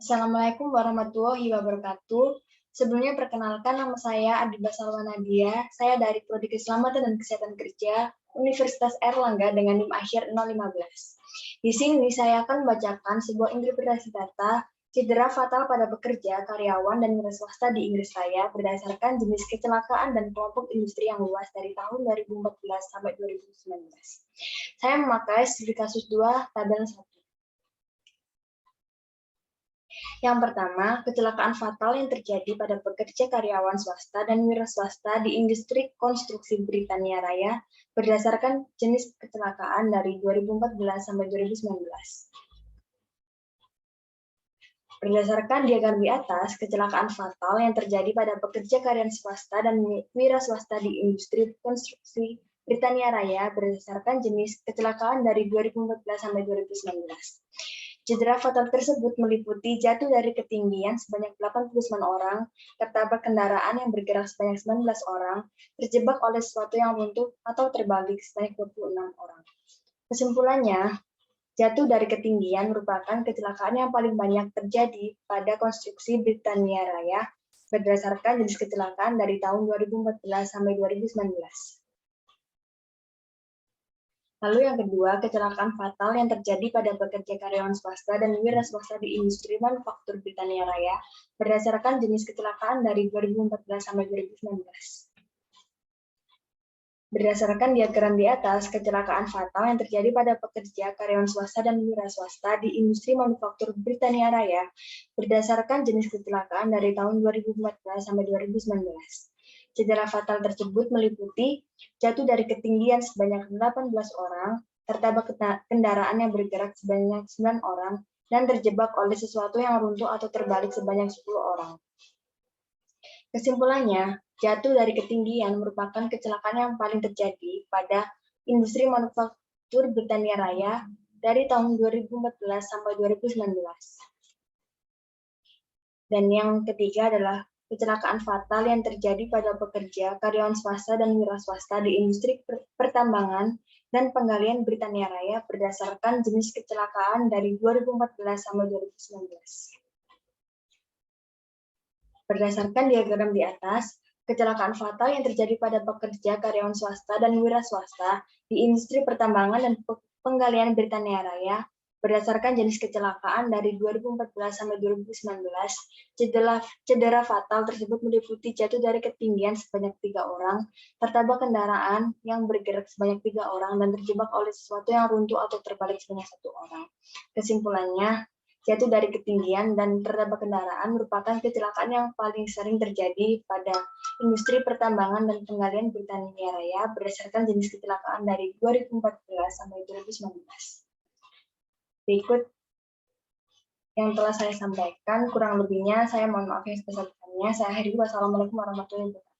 Assalamualaikum warahmatullahi wabarakatuh. Sebelumnya perkenalkan nama saya Adiba Salwa Nadia. Saya dari Prodi Keselamatan dan Kesehatan Kerja Universitas Airlangga dengan NIM akhir 015. Di sini saya akan membacakan sebuah interpretasi data cedera fatal pada pekerja, karyawan, dan wira swasta di Inggris Raya berdasarkan jenis kecelakaan dan kelompok industri yang luas dari tahun 2014 sampai 2019. Saya memakai studi kasus 2 tabel 1. Yang pertama, kecelakaan fatal yang terjadi pada pekerja karyawan swasta dan wira swasta di industri konstruksi Britania Raya berdasarkan jenis kecelakaan dari 2014 sampai 2019. Berdasarkan diagram di atas, kecelakaan fatal yang terjadi pada pekerja karyawan swasta dan wira swasta di industri konstruksi Britania Raya berdasarkan jenis kecelakaan dari 2014 sampai 2019. Cedera fatal tersebut meliputi jatuh dari ketinggian sebanyak 89 orang, tertabrak kendaraan yang bergerak sebanyak 19 orang, terjebak oleh sesuatu yang runtuh atau terbalik sebanyak 26 orang. Kesimpulannya, jatuh dari ketinggian merupakan kecelakaan yang paling banyak terjadi pada konstruksi Britania Raya berdasarkan jenis kecelakaan dari tahun 2014 sampai 2019. Lalu yang kedua, kecelakaan fatal yang terjadi pada pekerja karyawan swasta dan wira swasta di industri manufaktur Britania Raya berdasarkan jenis kecelakaan dari 2014 sampai 2019. Berdasarkan diagram di atas, kecelakaan fatal yang terjadi pada pekerja karyawan swasta dan wira swasta di industri manufaktur Britania Raya berdasarkan jenis kecelakaan dari tahun 2014 sampai 2019. Cedera fatal tersebut meliputi jatuh dari ketinggian sebanyak 18 orang, tertabrak kendaraan yang bergerak sebanyak 9 orang, dan terjebak oleh sesuatu yang runtuh atau terbalik sebanyak 10 orang. Kesimpulannya, jatuh dari ketinggian merupakan kecelakaan yang paling terjadi pada industri manufaktur Britania Raya dari tahun 2014 sampai 2019. Dan yang ketiga adalah kecelakaan fatal yang terjadi pada pekerja, karyawan swasta, dan wira swasta di industri pertambangan dan penggalian Britania Raya berdasarkan jenis kecelakaan dari 2014 sampai 2019. Berdasarkan diagram di atas, kecelakaan fatal yang terjadi pada pekerja, karyawan swasta, dan wira swasta di industri pertambangan dan penggalian Britania Raya berdasarkan jenis kecelakaan dari 2014 sampai 2019, cedera fatal tersebut meliputi jatuh dari ketinggian sebanyak 3 orang, tertabrak kendaraan yang bergerak sebanyak 3 orang, dan terjebak oleh sesuatu yang runtuh atau terbalik sebanyak 1 orang. Kesimpulannya, jatuh dari ketinggian dan tertabrak kendaraan merupakan kecelakaan yang paling sering terjadi pada industri pertambangan dan penggalian Britania Raya berdasarkan jenis kecelakaan dari 2014 sampai 2019. Berikut yang telah saya sampaikan, kurang lebihnya saya mohon maaf yang sebesar-besarnya. Saya akhiri. Wassalamualaikum warahmatullahi wabarakatuh.